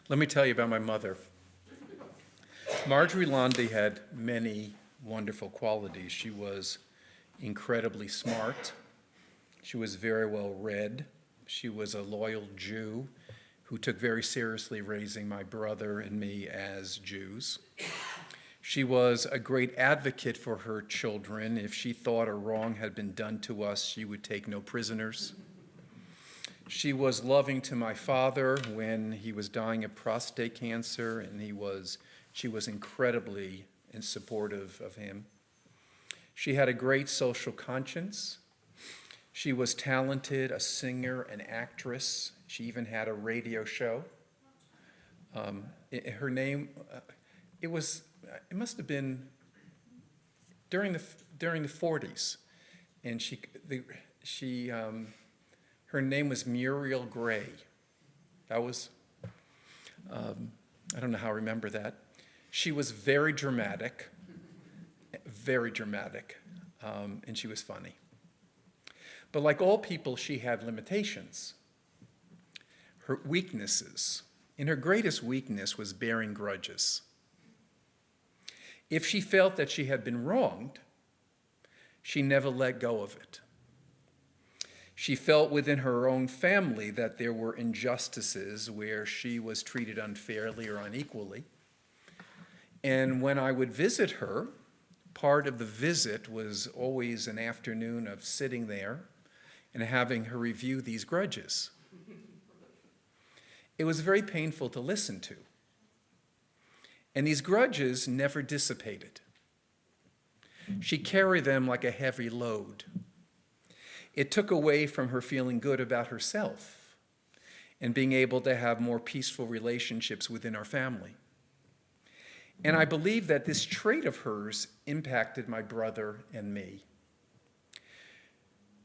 Let me tell you about my mother. Marjorie Lundy had many wonderful qualities. She was incredibly smart. She was very well read. She was a loyal Jew who took very seriously raising my brother and me as Jews. She was a great advocate for her children. If she thought a wrong had been done to us, she would take no prisoners. She was loving to my father when he was dying of prostate cancer, and she was incredibly supportive of him. She had a great social conscience. She was talented, a singer, an actress. She even had a radio show. Her name, it must have been during the 40s, and her name was Muriel Gray. That was, I don't know how I remember that. She was very dramatic, and she was funny. But like all people, she had limitations, her weaknesses. And her greatest weakness was bearing grudges. If she felt that she had been wronged, she never let go of it. She felt within her own family that there were injustices where she was treated unfairly or unequally. And when I would visit her, part of the visit was always an afternoon of sitting there and having her review these grudges. It was very painful to listen to. And these grudges never dissipated. She carried them like a heavy load. It took away from her feeling good about herself and being able to have more peaceful relationships within our family. And I believe that this trait of hers impacted my brother and me.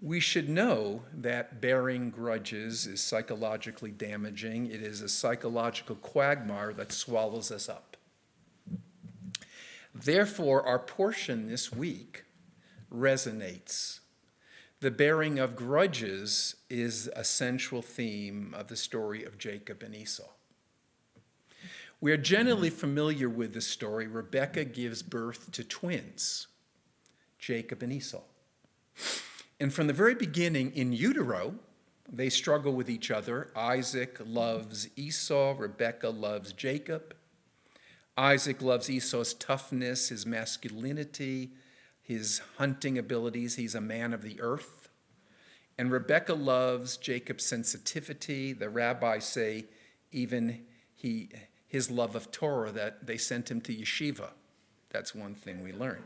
We should know that bearing grudges is psychologically damaging. It is a psychological quagmire that swallows us up. Therefore, our portion this week resonates. The bearing of grudges is a central theme of the story of Jacob and Esau. We are generally familiar with this story. Rebekah gives birth to twins, Jacob and Esau. And from the very beginning, in utero, they struggle with each other. Isaac loves Esau, Rebekah loves Jacob. Isaac loves Esau's toughness, his masculinity, his hunting abilities. He's a man of the earth. And Rebekah loves Jacob's sensitivity. The rabbis say even his love of Torah, that they sent him to yeshiva. That's one thing we learn.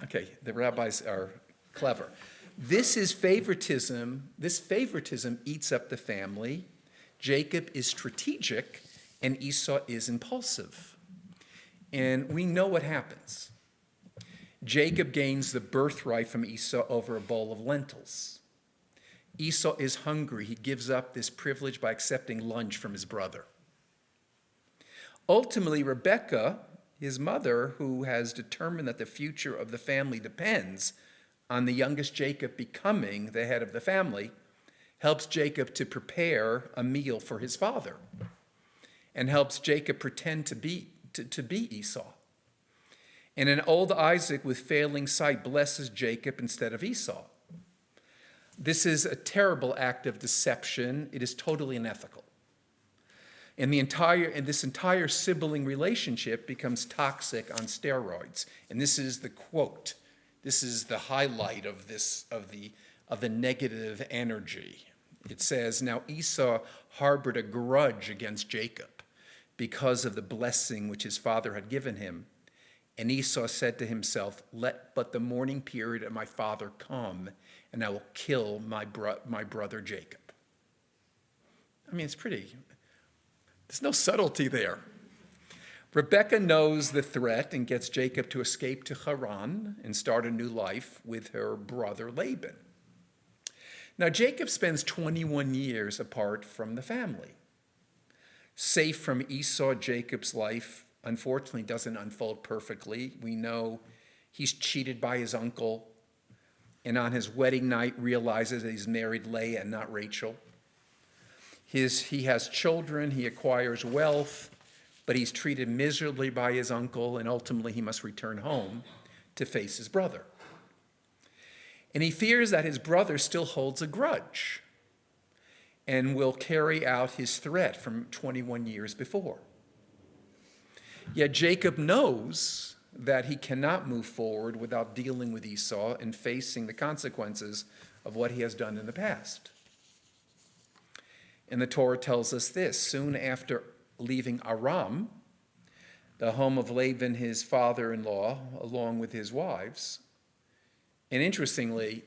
Okay, the rabbis are clever. This is favoritism. This favoritism eats up the family. Jacob is strategic, and Esau is impulsive. And we know what happens. Jacob gains the birthright from Esau over a bowl of lentils. Esau is hungry. He gives up this privilege by accepting lunch from his brother. Ultimately, Rebekah, his mother, who has determined that the future of the family depends on the youngest Jacob becoming the head of the family, helps Jacob to prepare a meal for his father and helps Jacob pretend to be Esau. And an old Isaac with failing sight blesses Jacob instead of Esau. This is a terrible act of deception. It is totally unethical. And this entire sibling relationship becomes toxic on steroids. And this is the quote. This is the highlight of the negative energy. It says, "Now Esau harbored a grudge against Jacob because of the blessing which his father had given him. And Esau said to himself, 'Let but the mourning period of my father come, and I will kill my brother Jacob.'" I mean, there's no subtlety there. Rebekah knows the threat and gets Jacob to escape to Haran and start a new life with her brother Laban. Now, Jacob spends 21 years apart from the family. Safe from Esau, Jacob's life, unfortunately, doesn't unfold perfectly. We know he's cheated by his uncle, and on his wedding night realizes that he's married Leah and not Rachel. He has children, he acquires wealth, but he's treated miserably by his uncle, and ultimately he must return home to face his brother. And he fears that his brother still holds a grudge and will carry out his threat from 21 years before. Yet Jacob knows that he cannot move forward without dealing with Esau and facing the consequences of what he has done in the past. And the Torah tells us this: soon after leaving Aram, the home of Laban, his father-in-law, along with his wives. And interestingly,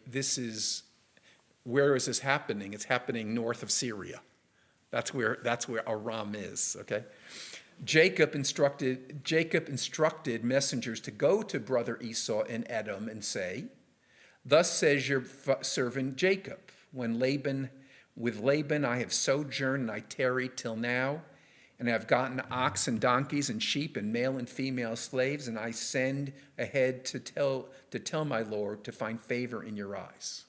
where is this happening? It's happening north of Syria. That's where Aram is, okay? Jacob instructed messengers to go to brother Esau in Edom and say, "Thus says your servant Jacob, with Laban I have sojourned and I tarried till now, and I have gotten ox and donkeys and sheep and male and female slaves, and I send ahead to tell my Lord to find favor in your eyes."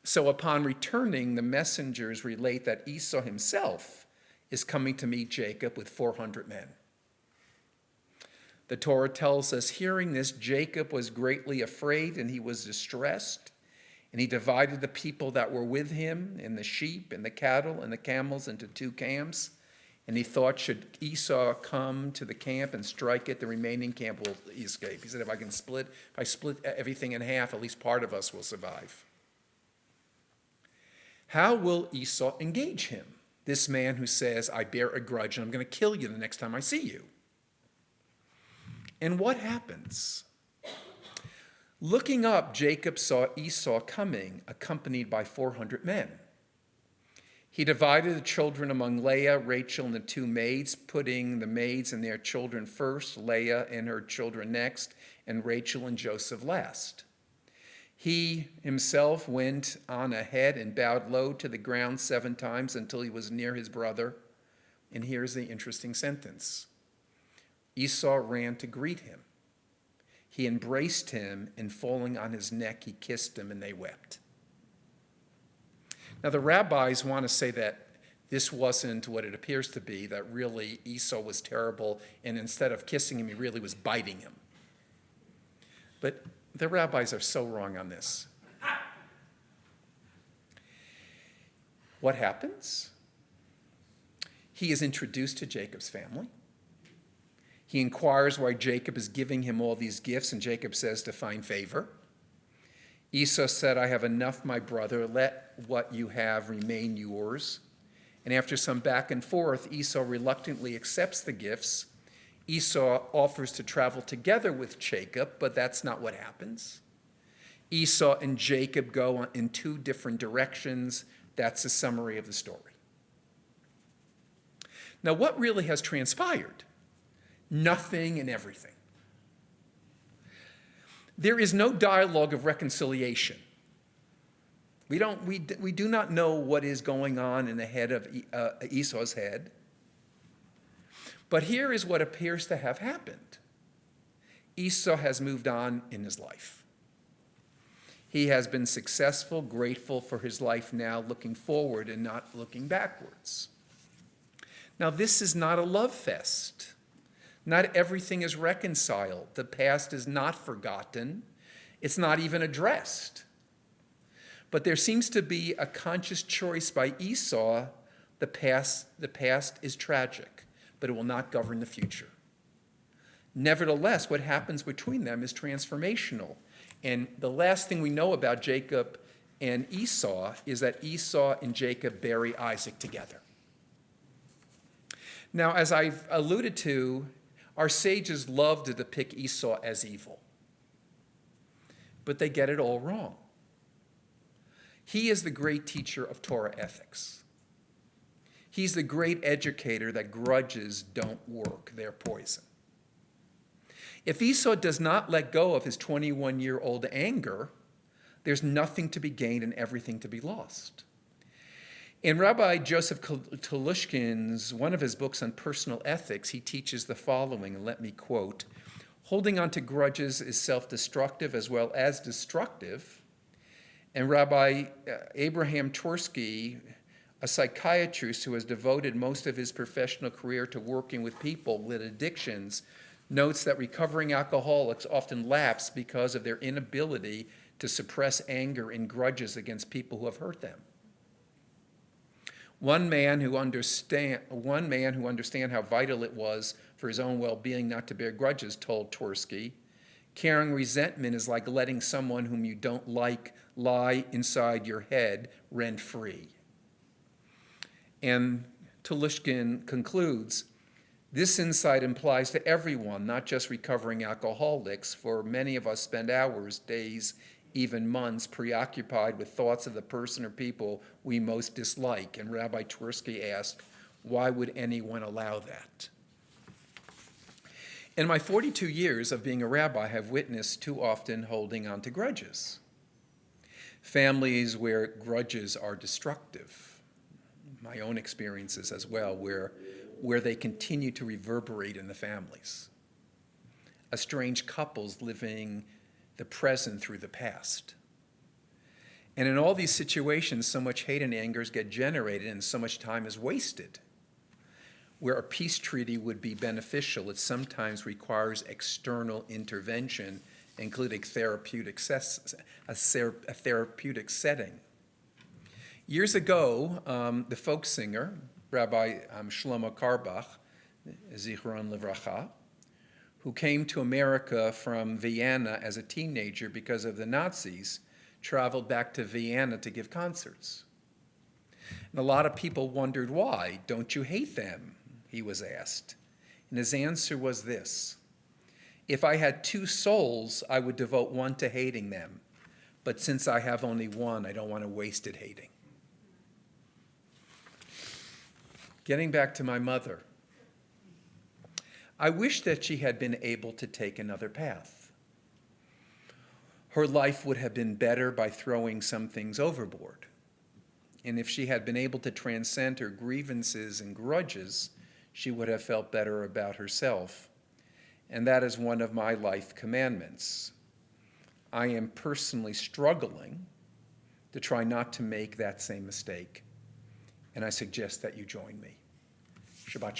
So upon returning, the messengers relate that Esau himself is coming to meet Jacob with 400 men. The Torah tells us, hearing this, Jacob was greatly afraid and he was distressed, and he divided the people that were with him and the sheep and the cattle and the camels into 2 camps. And he thought, should Esau come to the camp and strike it, the remaining camp will escape. He said, if I split everything in half, at least part of us will survive. How will Esau engage him? This man who says, I bear a grudge and I'm going to kill you the next time I see you. And what happens? Looking up, Jacob saw Esau coming, accompanied by 400 men. He divided the children among Leah, Rachel, and the 2 maids, putting the maids and their children first, Leah and her children next, and Rachel and Joseph last. He himself went on ahead and bowed low to the ground 7 times until he was near his brother. And here's the interesting sentence. Esau ran to greet him. He embraced him, and falling on his neck, he kissed him, and they wept. Now, the rabbis want to say that this wasn't what it appears to be, that really Esau was terrible, and instead of kissing him, he really was biting him. But the rabbis are so wrong on this. What happens? He is introduced to Jacob's family. He inquires why Jacob is giving him all these gifts, and Jacob says to find favor. Esau said, I have enough, my brother. Let what you have remain yours. And after some back and forth, Esau reluctantly accepts the gifts. Esau offers to travel together with Jacob, but that's not what happens. Esau and Jacob go in 2 different directions. That's a summary of the story. Now, what really has transpired? Nothing and everything. There is no dialogue of reconciliation. We do not know what is going on in the head of Esau's head. But here is what appears to have happened. Esau has moved on in his life. He has been successful, grateful for his life now, looking forward and not looking backwards. Now, this is not a love fest. Not everything is reconciled. The past is not forgotten. It's not even addressed. But there seems to be a conscious choice by Esau. The past is tragic, but it will not govern the future. Nevertheless, what happens between them is transformational. And the last thing we know about Jacob and Esau is that Esau and Jacob bury Isaac together. Now, as I've alluded to, our sages love to depict Esau as evil. But they get it all wrong. He is the great teacher of Torah ethics. He's the great educator that grudges don't work, they're poison. If Esau does not let go of his 21-year-old anger, there's nothing to be gained and everything to be lost. In Rabbi Joseph Telushkin's, one of his books on personal ethics, he teaches the following, and let me quote, holding on to grudges is self-destructive as well as destructive. And Rabbi Abraham Twersky A psychiatrist who has devoted most of his professional career to working with people with addictions notes that recovering alcoholics often lapse because of their inability to suppress anger and grudges against people who have hurt them. One man who understand how vital it was for his own well-being not to bear grudges told Tversky, "Carrying resentment is like letting someone whom you don't like lie inside your head rent-free." And Telushkin concludes, "This insight applies to everyone, not just recovering alcoholics, for many of us spend hours, days, even months preoccupied with thoughts of the person or people we most dislike." And Rabbi Tversky asked, why would anyone allow that? In my 42 years of being a rabbi, I have witnessed too often holding on to grudges. Families where grudges are destructive. My own experiences as well, where they continue to reverberate in the families. Estranged couples living the present through the past. And in all these situations, so much hate and anger get generated and so much time is wasted. Where a peace treaty would be beneficial, it sometimes requires external intervention, including a therapeutic setting. Years ago, the folk singer, Rabbi Shlomo Karbach, Zichron Livracha, who came to America from Vienna as a teenager because of the Nazis, traveled back to Vienna to give concerts. And a lot of people wondered why. "Don't you hate them?" he was asked. And his answer was this: "If I had two souls, I would devote one to hating them. But since I have only one, I don't want to waste it hating." Getting back to my mother, I wish that she had been able to take another path. Her life would have been better by throwing some things overboard. And if she had been able to transcend her grievances and grudges, she would have felt better about herself. And that is one of my life commandments. I am personally struggling to try not to make that same mistake. And I suggest that you join me. Shabbat Shalom.